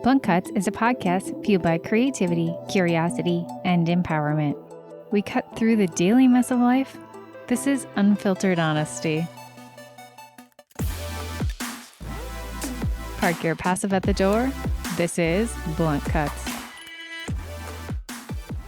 Blunt Cuts is a podcast fueled by creativity, curiosity, and empowerment. We cut through the daily mess of life. This is unfiltered honesty. Park your passive at the door. This is Blunt Cuts.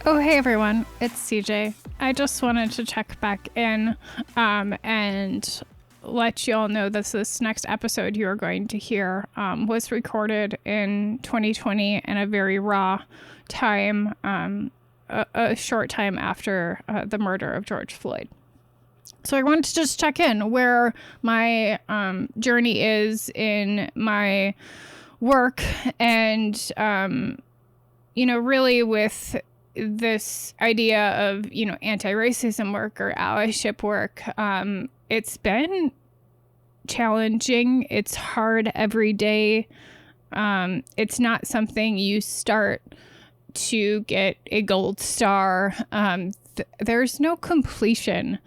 Oh, hey everyone, it's CJ. I just wanted to check back in and let you all know that this next episode you are going to hear was recorded in 2020 in a very raw time, a short time after the murder of George Floyd. So I wanted to just check in where my journey is in my work and, really with this idea of, anti-racism work or allyship work. It's been challenging. It's hard every day. It's not something you start to get a gold star. There's no completion.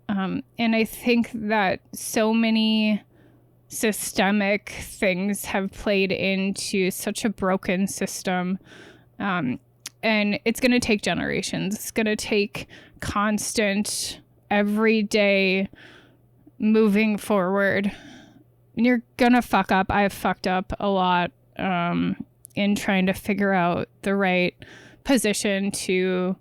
And I think that so many systemic things have played into such a broken system. And it's going to take generations. It's going to take constant, everyday moving forward. And you're going to fuck up. I've fucked up a lot in trying to figure out the right position to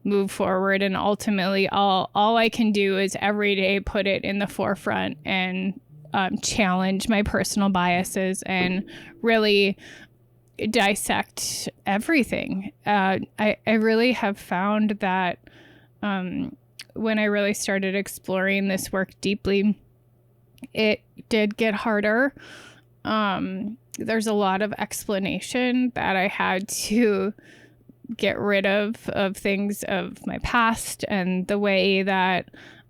move forward. And ultimately, all I can do is every day put it in the forefront and challenge my personal biases and really dissect everything. I really have found that when I really started exploring this work deeply, it did get harder. There's a lot of explanation that I had to get rid of things of my past and the way that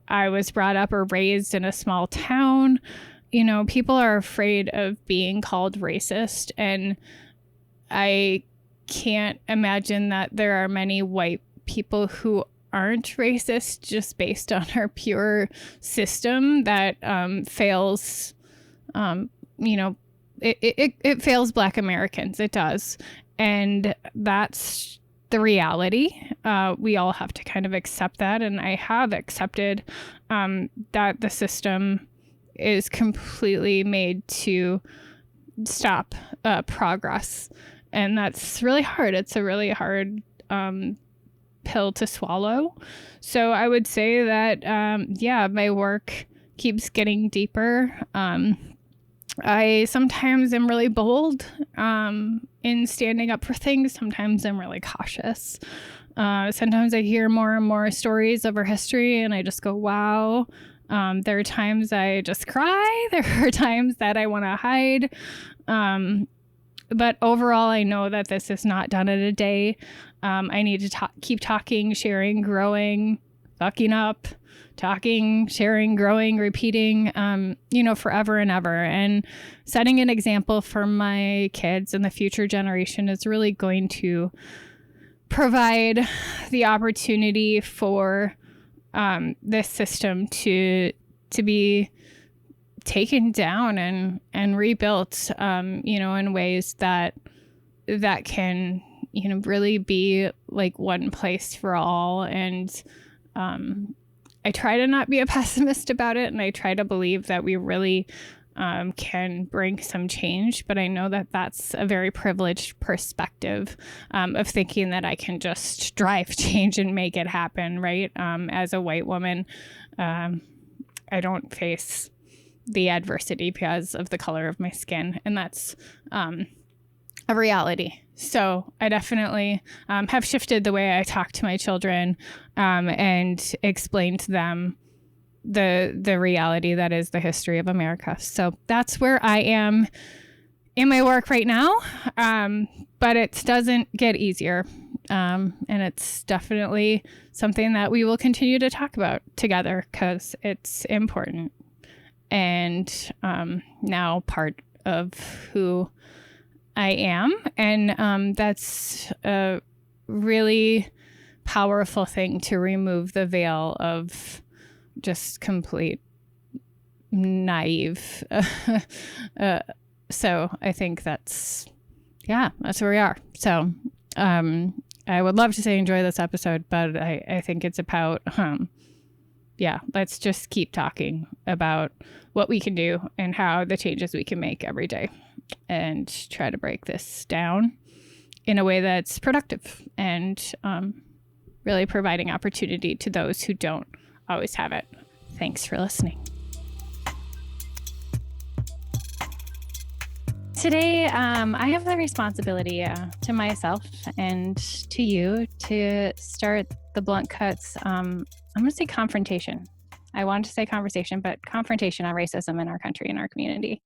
I was brought up or raised in a small town. People are afraid of being called racist, and I can't imagine that there are many white people who aren't racist just based on our pure system that fails, it fails Black Americans. It does. And that's the reality. We all have to kind of accept that. And I have accepted that the system is completely made to stop progress. And that's really hard. It's a really hard pill to swallow. So I would say that, my work keeps getting deeper. I sometimes am really bold in standing up for things. Sometimes I'm really cautious. Sometimes I hear more and more stories of our history and I just go, wow. There are times I just cry. There are times that I want to hide. But overall, I know that this is not done in a day. I need to keep talking, sharing, growing, fucking up, talking, sharing, growing, repeating, forever and ever. And setting an example for my kids and the future generation is really going to provide the opportunity for this system to be taken down and rebuilt, in ways that can, really be like one place for all. And I try to not be a pessimist about it. And I try to believe that we really can bring some change. But I know that that's a very privileged perspective of thinking that I can just drive change and make it happen, right? As a white woman, I don't face the adversity because of the color of my skin. And that's a reality. So I definitely have shifted the way I talk to my children and explain to them the reality that is the history of America. So that's where I am in my work right now. But it doesn't get easier. And it's definitely something that we will continue to talk about together because it's important. And now part of who I am. And that's a really powerful thing to remove the veil of just complete naive So I think that's where we are. So I would love to say enjoy this episode, but I think it's about, let's just keep talking about what we can do and how the changes we can make every day and try to break this down in a way that's productive and really providing opportunity to those who don't always have it. Thanks for listening. Today, I have the responsibility to myself and to you to start the Blunt Cuts. I'm going to say confrontation. I wanted to say conversation, but confrontation on racism in our country and our community.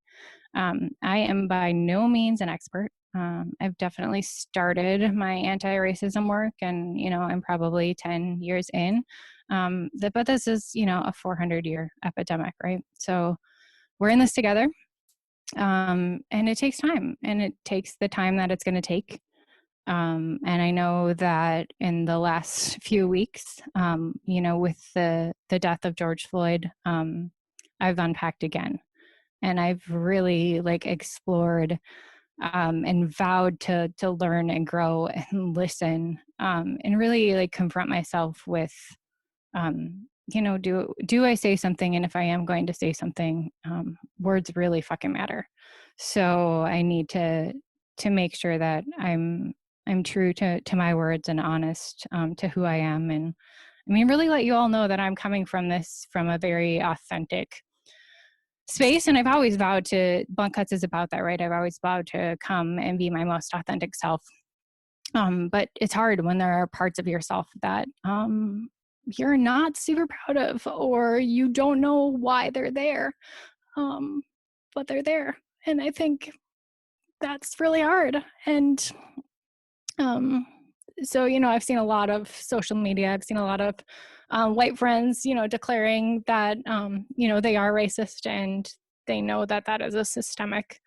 I am by no means an expert. I've definitely started my anti-racism work, and I'm probably 10 years in. But this is a 400-year epidemic, right? So we're in this together. And it takes time, and it takes the time that it's going to take. And I know that in the last few weeks, with the death of George Floyd, I've unpacked again, and I've really explored and vowed to learn and grow and listen, and really confront myself with, do I say something? And if I am going to say something, words really fucking matter. So I need to make sure that I'm true to my words and honest to who I am. And really let you all know that I'm coming from a very authentic space. And I've always vowed to, Blunt Cuts is about that, right? I've always vowed to come and be my most authentic self. But it's hard when there are parts of yourself that you're not super proud of, or you don't know why they're there, but they're there. And I think that's really hard. And so, I've seen a lot of social media. I've seen a lot of white friends, declaring that, they are racist, and they know that that is a systemic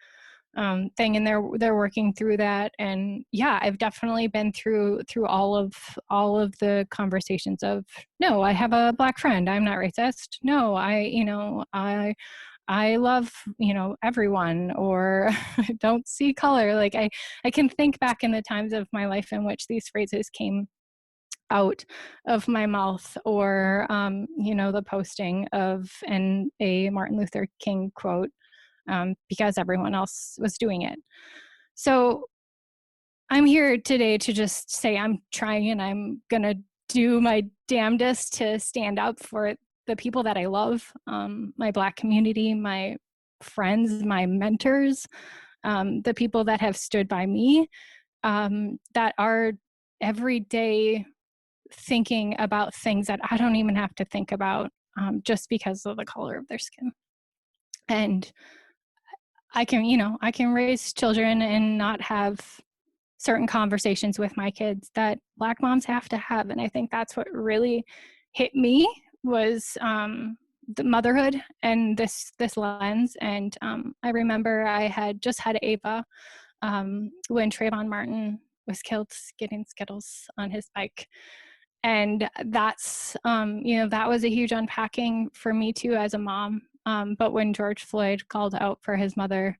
thing, and they're working through that. And I've definitely been through all of the conversations of, no, I have a Black friend, I'm not racist. No, I love, everyone, or don't see color. I can think back in the times of my life in which these phrases came out of my mouth, or, the posting of a Martin Luther King quote, because everyone else was doing it. So I'm here today to just say I'm trying, and I'm going to do my damnedest to stand up for the people that I love, my Black community, my friends, my mentors, the people that have stood by me, that are every day thinking about things that I don't even have to think about, just because of the color of their skin. And I can raise children and not have certain conversations with my kids that Black moms have to have. And I think that's what really hit me, was the motherhood and this lens. And I remember I had just had Ava when Trayvon Martin was killed getting Skittles on his bike. And that's, that was a huge unpacking for me too as a mom. But when George Floyd called out for his mother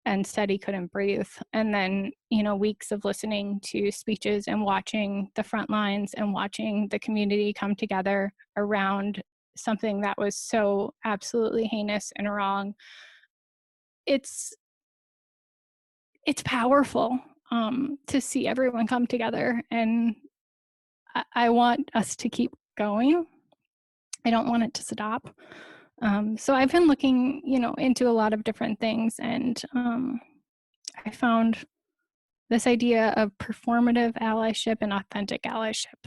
and said he couldn't breathe, and then, weeks of listening to speeches and watching the front lines and watching the community come together around something that was so absolutely heinous and wrong, it's powerful to see everyone come together. And I want us to keep going. I don't want it to stop. So I've been looking, into a lot of different things, and I found this idea of performative allyship and authentic allyship.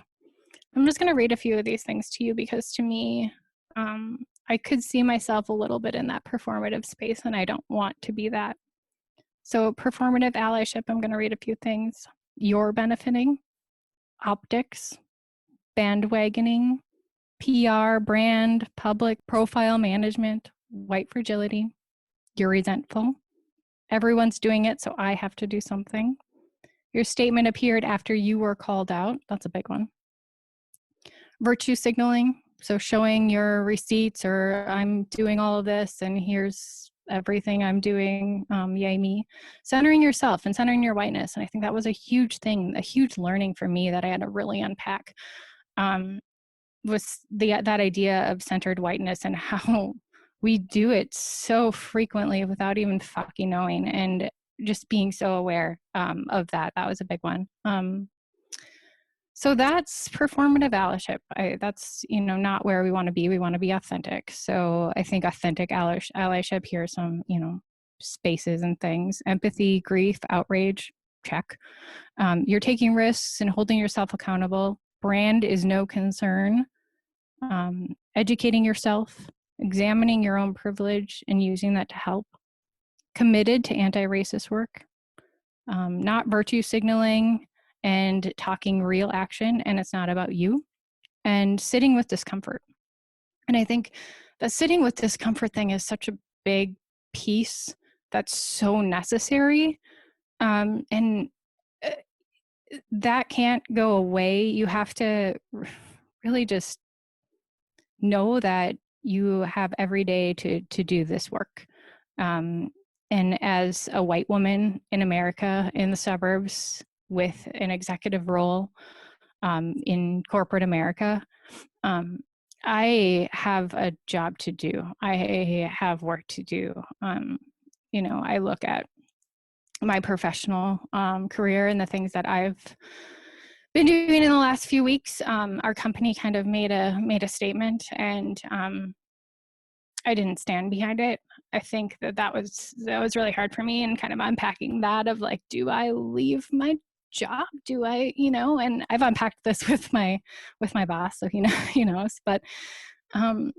I'm just going to read a few of these things to you, because to me, I could see myself a little bit in that performative space, and I don't want to be that. So performative allyship, I'm going to read a few things. You're benefiting, optics, bandwagoning, PR, brand, public profile management, white fragility. You're resentful. Everyone's doing it, so I have to do something. Your statement appeared after you were called out. That's a big one. Virtue signaling. So showing your receipts, or I'm doing all of this, and here's everything I'm doing, yay me. Centering yourself and centering your whiteness. And I think that was a huge thing, a huge learning for me that I had to really unpack, was that idea of centered whiteness and how we do it so frequently without even fucking knowing, and just being so aware of that. That was a big one. So that's performative allyship. That's, not where we want to be. We want to be authentic. So I think authentic allyship, here are some, spaces and things: empathy, grief, outrage, check. You're taking risks and holding yourself accountable. Brand is no concern. Educating yourself, examining your own privilege and using that to help. Committed to anti-racist work. Not virtue signaling, and talking real action, and it's not about you. And sitting with discomfort. And I think that sitting with discomfort thing is such a big piece that's so necessary. And that can't go away. You have to really just know that you have every day to do this work. And as a white woman in America, in the suburbs, with an executive role in corporate America, I have a job to do. I have work to do. I look at my professional career and the things that I've been doing in the last few weeks. Our company kind of made a statement, and I didn't stand behind it. I think that was really hard for me, and kind of unpacking that of like, do I leave my job? Do I, and I've unpacked this with my boss, so he knows. But and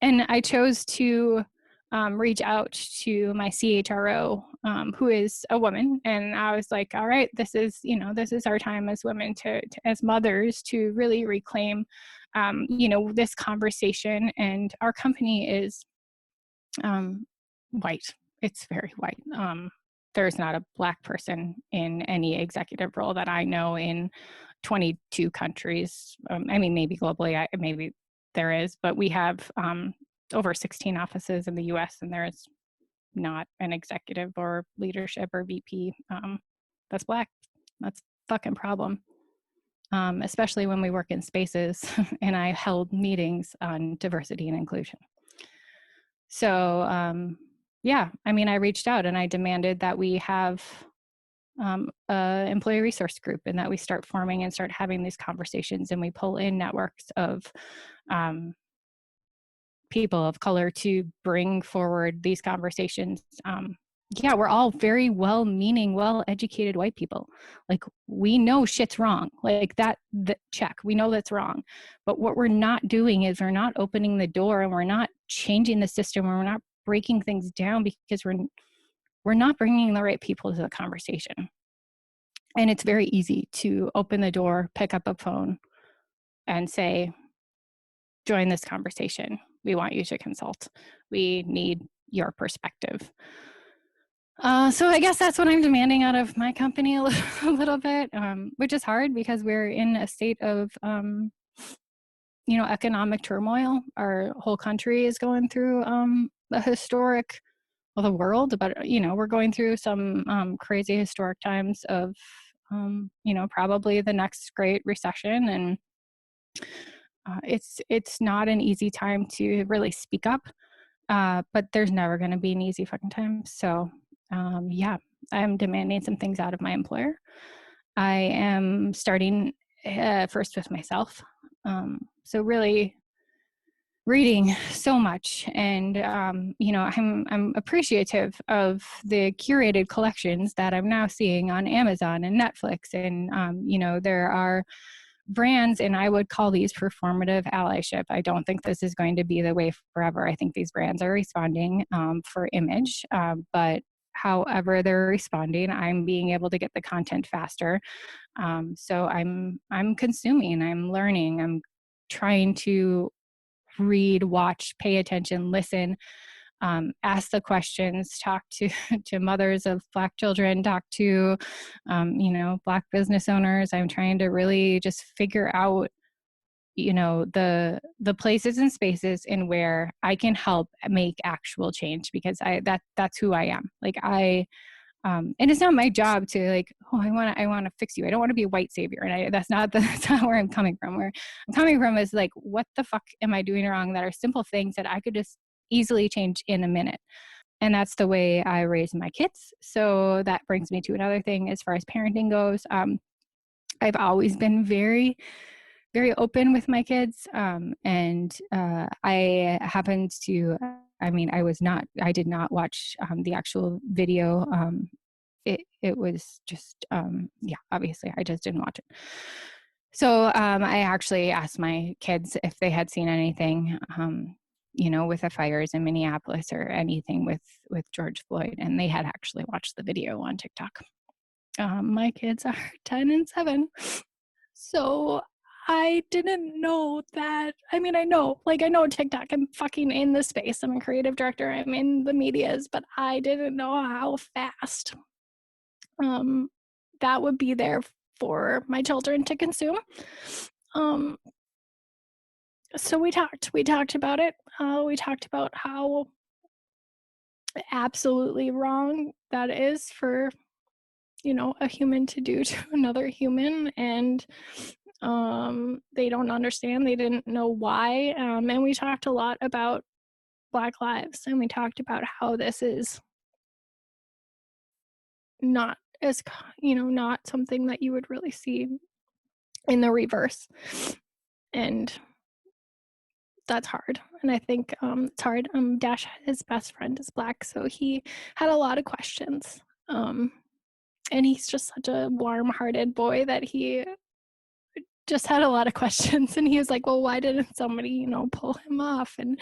I chose to reach out to my CHRO, who is a woman, and I was like, all right, this is our time as women to as mothers to really reclaim this conversation. And our company is white. It's very white. There's not a Black person in any executive role that I know in 22 countries. Maybe globally, maybe there is, but we have over 16 offices in the US, and there is not an executive or leadership or VP that's Black. That's a fucking problem. Especially when we work in spaces and I held meetings on diversity and inclusion. So I reached out and I demanded that we have a employee resource group, and that we start forming and start having these conversations, and we pull in networks of people of color to bring forward these conversations. We're all very well-meaning, well-educated white people. Like, we know shit's wrong. Like that check, we know that's wrong. But what we're not doing is we're not opening the door, and we're not changing the system, and we're not breaking things down because we're not bringing the right people to the conversation. And it's very easy to open the door, pick up a phone, and say, join this conversation. We want you to consult. We need your perspective. So I guess that's what I'm demanding out of my company a little bit, which is hard because we're in a state of, economic turmoil. Our whole country is going through a historic, well, the world, but, we're going through some crazy historic times of, probably the next great recession. And it's not an easy time to really speak up, but there's never going to be an easy fucking time. So I'm demanding some things out of my employer. I am starting first with myself. So really reading so much, and I'm appreciative of the curated collections that I'm now seeing on Amazon and Netflix, and there are brands, and I would call these performative allyship. I don't think this is going to be the way forever. I think these brands are responding for image, but however they're responding, I'm being able to get the content faster. So I'm consuming, I'm learning, I'm trying to read, watch, pay attention, listen, ask the questions, talk to mothers of Black children, talk to, Black business owners. I'm trying to really just figure out, the places and spaces in where I can help make actual change, because that's who I am. Like and it's not my job to like, oh, I want to fix you. I don't want to be a white savior. And that's not where I'm coming from. Where I'm coming from is like, what the fuck am I doing wrong that are simple things that I could just easily change in a minute? And that's the way I raise my kids. So that brings me to another thing as far as parenting goes. I've always been very, very open with my kids. I happened to, I did not watch the actual video. It was just, obviously I just didn't watch it. So I actually asked my kids if they had seen anything, with the fires in Minneapolis or anything with George Floyd, and they had actually watched the video on TikTok. My kids are 10 and 7. So I didn't know that. I mean, I know TikTok. I'm fucking in the space. I'm a creative director. I'm in the medias, but I didn't know how fast that would be there for my children to consume. So we talked about it. We talked about how absolutely wrong that is for, a human to do to another human. And they don't understand. They didn't know why. And we talked a lot about Black lives, and we talked about how this is not as, not something that you would really see in the reverse. And that's hard. And I think it's hard. Dash, his best friend, is Black, so he had a lot of questions. And he's just such a warm-hearted boy that he just had a lot of questions. And he was like, well, why didn't somebody, pull him off? And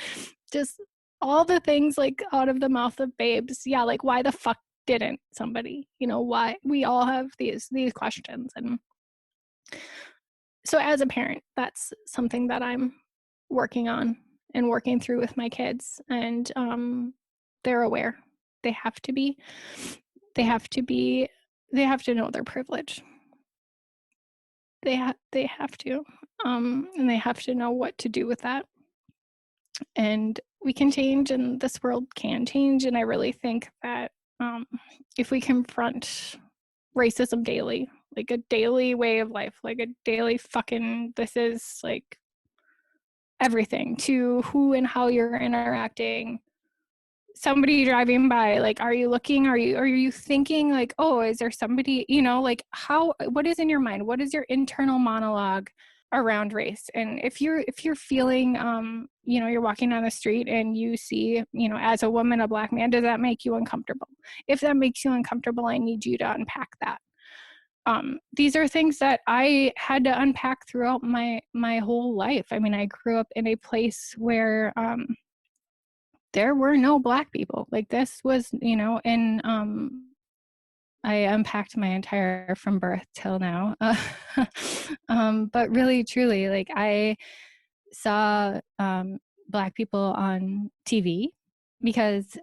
just all the things like out of the mouth of babes. Yeah, like why the fuck didn't somebody? Why? We all have these questions. And so as a parent, that's something that I'm working on and working through with my kids. And they're aware. They have to be. They have to know their privilege. They have to, and they have to know what to do with that. And we can change, and this world can change. And I really think that if we confront racism daily, like a daily way of life, like a daily fucking, this is like everything to who and how you're interacting. Somebody driving by, like, are you looking, are you thinking like, oh, is there somebody, like what is in your mind? What is your internal monologue around race? And if you're feeling, you're walking down the street and you see, as a woman, a Black man, does that make you uncomfortable? If that makes you uncomfortable, I need you to unpack that. These are things that I had to unpack throughout my whole life. I mean, I grew up in a place where there were no Black people. Like this was, and I unpacked my entire from birth till now. But really, truly, like I saw Black people on TV because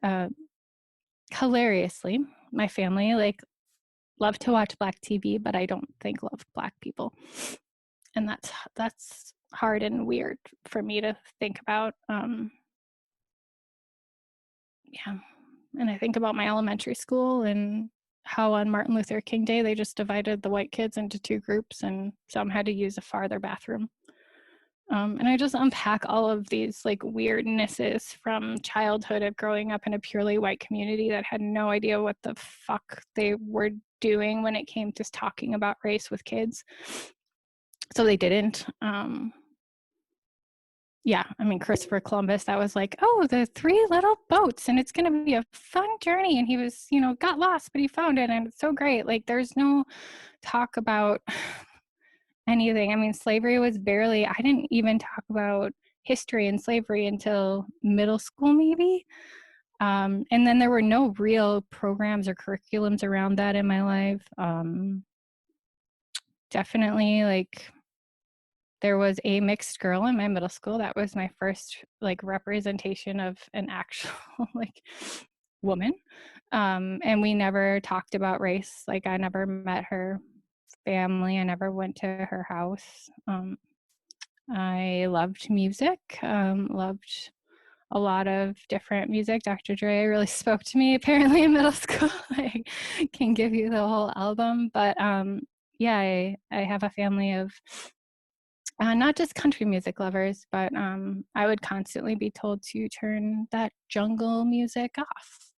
hilariously, my family loved to watch Black TV, but I don't think loved Black people. And that's hard and weird for me to think about. Yeah. And I think about my elementary school and how on Martin Luther King Day, they just divided the white kids into two groups and some had to use a farther bathroom. And I just unpack all of these like weirdnesses from childhood of growing up in a purely white community that had no idea what the fuck they were doing when it came to talking about race with kids. So they didn't. Yeah, I mean, Christopher Columbus, that was like, oh, the 3 little boats, and it's going to be a fun journey. And he was, got lost, but he found it, and it's so great. Like, there's no talk about anything. I mean, slavery was barely, I didn't even talk about history and slavery until middle school, maybe. And then there were no real programs or curriculums around that in my life. Definitely, like, there was a mixed girl in my middle school. That was my first like representation of an actual like woman. And we never talked about race. Like I never met her family. I never went to her house. I loved music, loved a lot of different music. Dr. Dre really spoke to me apparently in middle school. I can give you the whole album, but yeah, I have a family of not just country music lovers, but I would constantly be told to turn that jungle music off.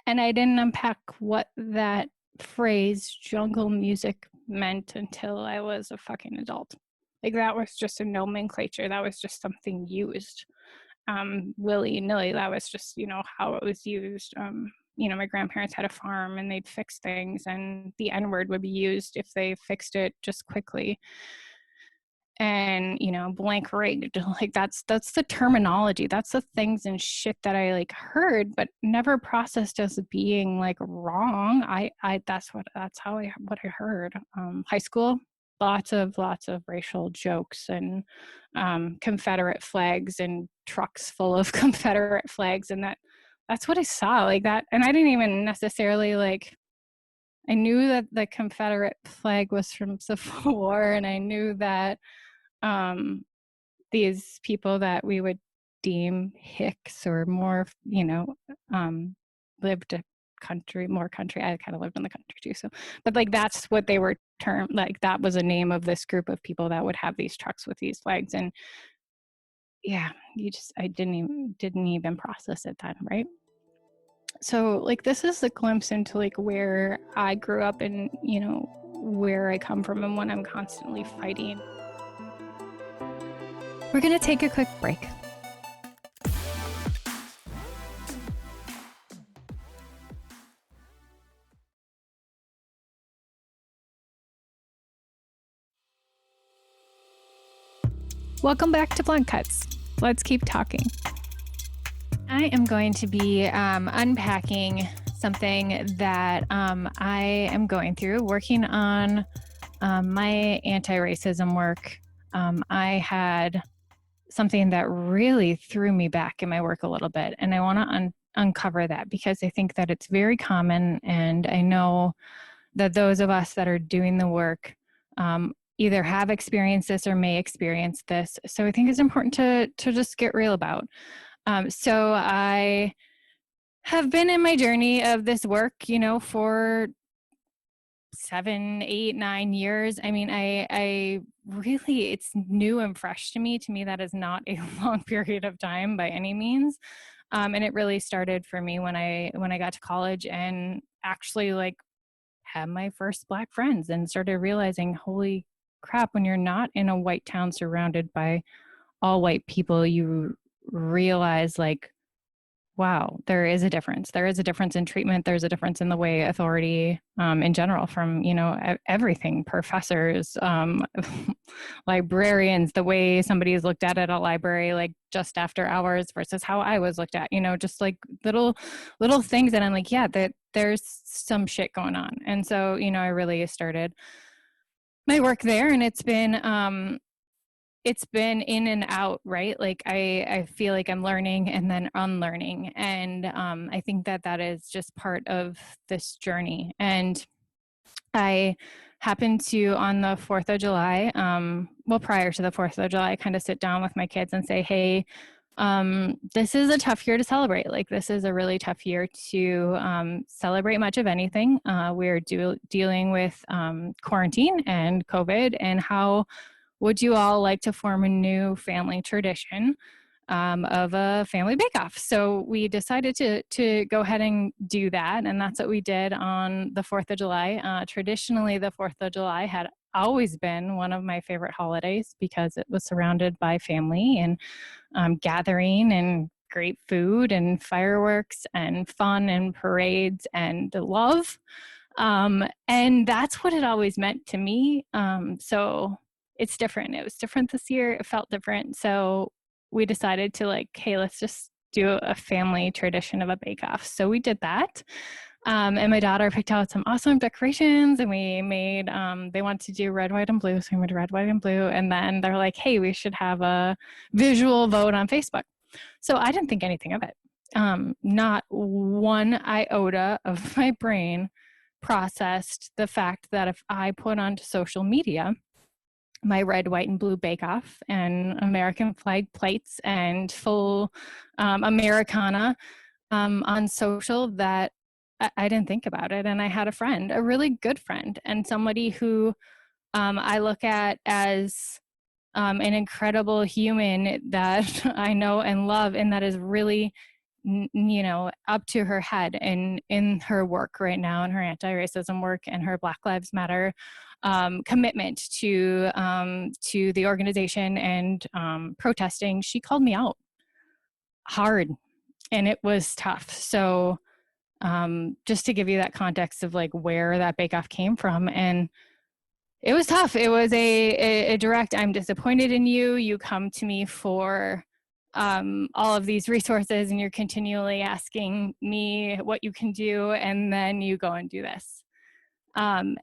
And I didn't unpack what that phrase jungle music meant until I was a fucking adult. Like that was just a nomenclature. That was just something used willy-nilly. That was just, how it was used. My grandparents had a farm and they'd fix things, and the N-word would be used if they fixed it just quickly. And blank rigged, like that's the terminology, that's the things and shit that I like heard but never processed as being like wrong. I that's how I heard. High school, lots of racial jokes and Confederate flags and trucks full of Confederate flags, and that's what I saw like that. And I didn't even necessarily like, I knew that the Confederate flag was from Civil War, and I knew that these people that we would deem hicks or more, lived a more country. I kind of lived in the country too. So, but like, that's what they were termed. Like that was a name of this group of people that would have these trucks with these flags. And yeah, I didn't even process it then. Right. So like, this is a glimpse into like where I grew up and, where I come from and what I'm constantly fighting. We're going to take a quick break. Welcome back to Blunt Cuts. Let's keep talking. I am going to be unpacking something that I am going through, working on my anti-racism work. I had something that really threw me back in my work a little bit, and I want to uncover that because I think that it's very common, and I know that those of us that are doing the work either have experienced this or may experience this. So I think it's important to just get real about. So I have been in my journey of this work, for 7, 8, 9 years. I mean, I really, it's new and fresh to me. To me, that is not a long period of time by any means. And it really started for me when I got to college and actually like had my first Black friends and started realizing, holy crap, when you're not in a white town surrounded by all white people, you realize like, wow, there is a difference. There is a difference in treatment. There's a difference in the way authority in general from, everything, professors, librarians, the way somebody is looked at a library, like just after hours versus how I was looked at, just like little things that I'm like, yeah, that there's some shit going on. And so, I really started my work there, and it's been in and out, right? Like I feel like I'm learning and then unlearning. And I think that is just part of this journey. And I happened to, on the 4th of July, prior to the 4th of July, kind of sit down with my kids and say, hey, this is a tough year to celebrate. Like this is a really tough year to celebrate much of anything. We're dealing with quarantine and COVID, and how would you all like to form a new family tradition of a family bake-off? So we decided to go ahead and do that, and that's what we did on the 4th of July. Traditionally, the 4th of July had always been one of my favorite holidays because it was surrounded by family and gathering and great food and fireworks and fun and parades and love. And that's what it always meant to me. So it's different. It was different this year. It felt different. So we decided to like, hey, let's just do a family tradition of a bake-off. So we did that. And my daughter picked out some awesome decorations, and we made, they wanted to do red, white, and blue. So we made red, white, and blue. And then they're like, hey, we should have a visual vote on Facebook. So I didn't think anything of it. Not one iota of my brain processed the fact that if I put onto social media my red, white, and blue bake-off and American flag plates and full Americana on social, that I didn't think about it. And I had a friend, a really good friend, and somebody who I look at as an incredible human that I know and love, and that is really, up to her head in her work right now, in her anti-racism work and her Black Lives Matter commitment to the organization and protesting. She called me out hard, and it was tough. So just to give you that context of like where that bake-off came from, and it was tough. It was a direct, I'm disappointed in you. You come to me for all of these resources, and you're continually asking me what you can do, and then you go and do this. And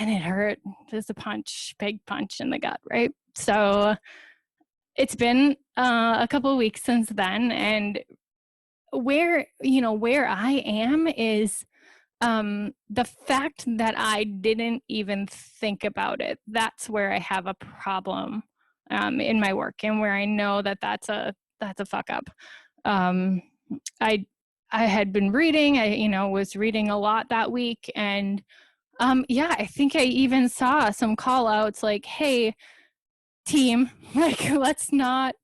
it hurt. Just a punch, big punch in the gut, right? So it's been a couple of weeks since then, and where I am is the fact that I didn't even think about it. That's where I have a problem in my work, and where I know that that's a fuck up. I had been reading. I was reading a lot that week, and I think I even saw some call outs like, "Hey, team, like let's not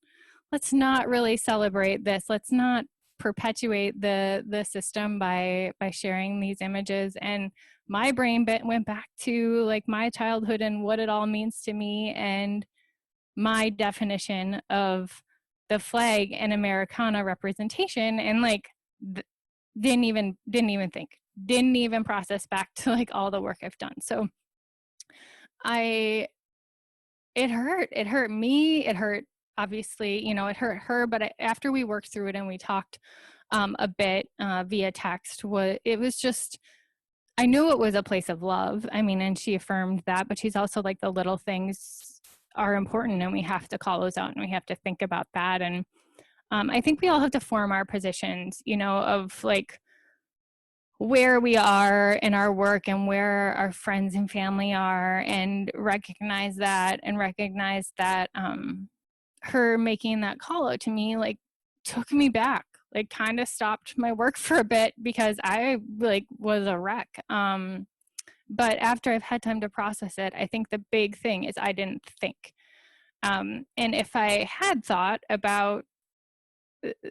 really celebrate this. Let's not perpetuate the system by sharing these images." And my brain went back to like my childhood and what it all means to me, and my definition of the flag and Americana representation, and like didn't even process back to like all the work I've done. So it hurt me, it hurt, obviously, it hurt her, but after we worked through it and we talked a bit via text, it was just, I knew it was a place of love. I mean, and she affirmed that, but she's also like, the little things are important, and we have to call those out, and we have to think about that. And I think we all have to form our positions, of like where we are in our work and where our friends and family are, and recognize that her making that call out to me like took me back, like kind of stopped my work for a bit, because I like was a wreck. But after I've had time to process it, I think the big thing is I didn't think. And if I had thought about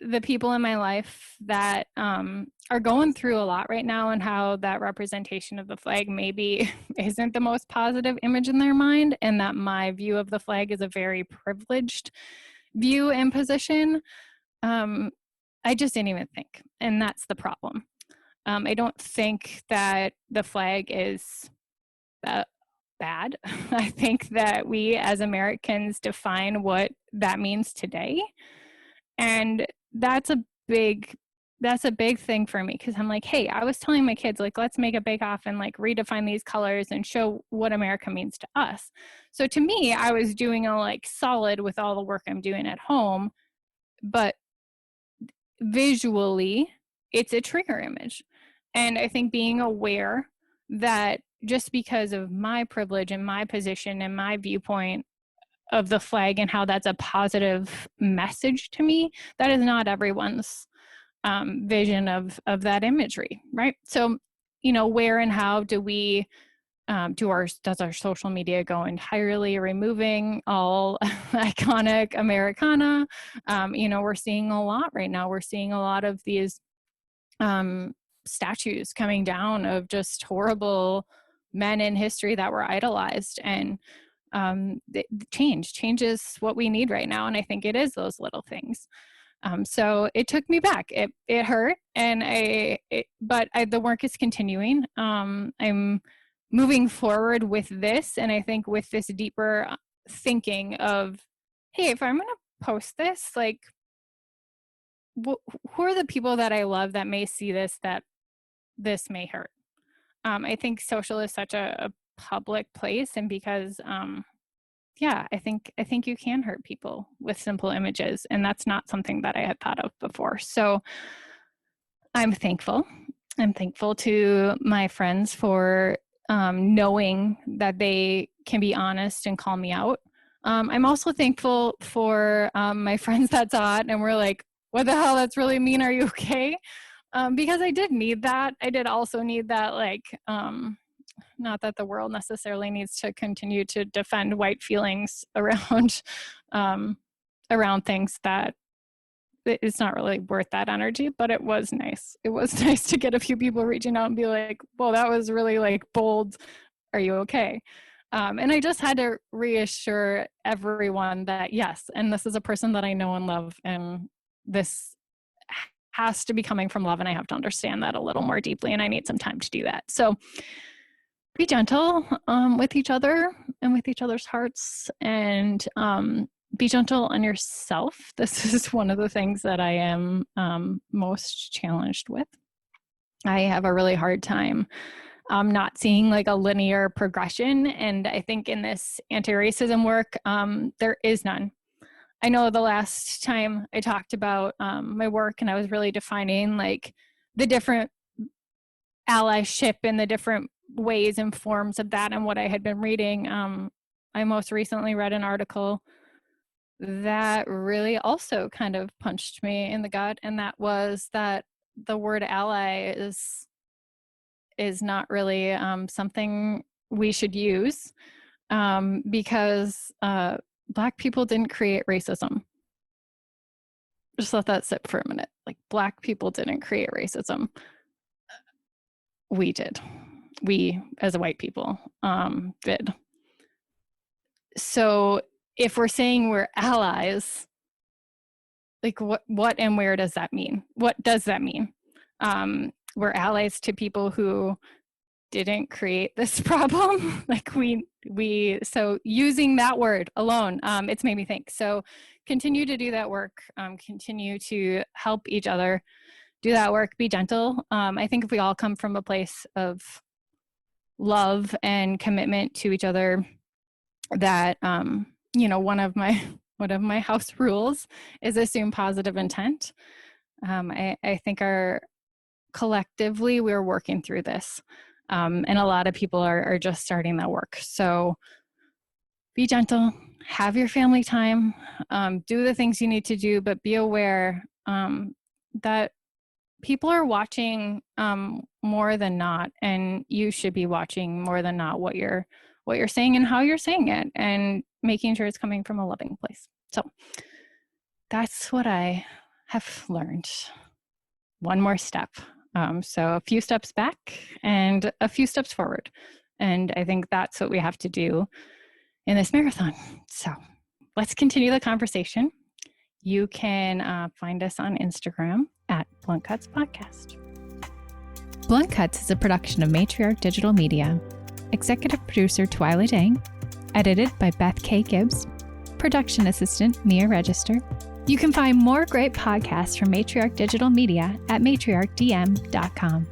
the people in my life that are going through a lot right now, and how that representation of the flag maybe isn't the most positive image in their mind, and that my view of the flag is a very privileged view and position, I just didn't even think. And that's the problem. I don't think that the flag is bad. I think that we as Americans define what that means today. And that's a big thing for me, because I'm like, hey, I was telling my kids, like, let's make a bake-off and like redefine these colors and show what America means to us. So to me, I was doing a like solid with all the work I'm doing at home, but visually it's a trigger image. And I think being aware that just because of my privilege and my position and my viewpoint of the flag and how that's a positive message to me, that is not everyone's vision of that imagery, right? So, where and how do we does our social media go entirely removing all iconic Americana? We're seeing a lot right now. We're seeing a lot of these statues coming down of just horrible men in history that were idolized, and change is what we need right now. And I think it is those little things. So it took me back. It hurt, and but the work is continuing. I'm moving forward with this, and I think with this deeper thinking of, hey, if I'm going to post this, like, who are the people that I love that may see this, that this may hurt? I think social is such a public place, and because I think you can hurt people with simple images, and that's not something that I had thought of before. So I'm thankful to my friends for knowing that they can be honest and call me out. I'm also thankful for my friends that saw it and were like, what the hell, that's really mean, are you okay? Because I did need that. I did also need that, like, not that the world necessarily needs to continue to defend white feelings around around things that it's not really worth that energy, but it was nice. It was nice to get a few people reaching out and be like, well, that was really like bold. Are you okay? And I just had to reassure everyone that yes, and this is a person that I know and love, and this has to be coming from love, and I have to understand that a little more deeply, and I need some time to do that. So be gentle with each other and with each other's hearts, and be gentle on yourself. This is one of the things that I am most challenged with. I have a really hard time not seeing like a linear progression. And I think in this anti-racism work, there is none. I know the last time I talked about my work and I was really defining like the different allyship and the different ways and forms of that and what I had been reading. I most recently read an article that really also kind of punched me in the gut, and that was that the word ally is not really something we should use because Black people didn't create racism. Just let that sit for a minute. Like, Black people didn't create racism. We did. We, as white people, did. So if we're saying we're allies, like what and where does that mean? What does that mean? We're allies to people who didn't create this problem. Like so using that word alone, it's made me think. So continue to do that work, continue to help each other do that work, be gentle. I think if we all come from a place of love and commitment to each other, that, one of my house rules is assume positive intent. I think collectively we're working through this. And a lot of people are just starting that work. So be gentle, have your family time, do the things you need to do, but be aware that people are watching more than not, and you should be watching more than not what you're saying and how you're saying it, and making sure it's coming from a loving place. So that's what I have learned. One more step. So a few steps back and a few steps forward. And I think that's what we have to do in this marathon. So let's continue the conversation. You can find us on Instagram at Blunt Cuts Podcast. Blunt Cuts is a production of Matriarch Digital Media. Executive producer Twyla Dang. Edited by Beth K. Gibbs. Production assistant Mia Register. You can find more great podcasts from Matriarch Digital Media at matriarchdm.com.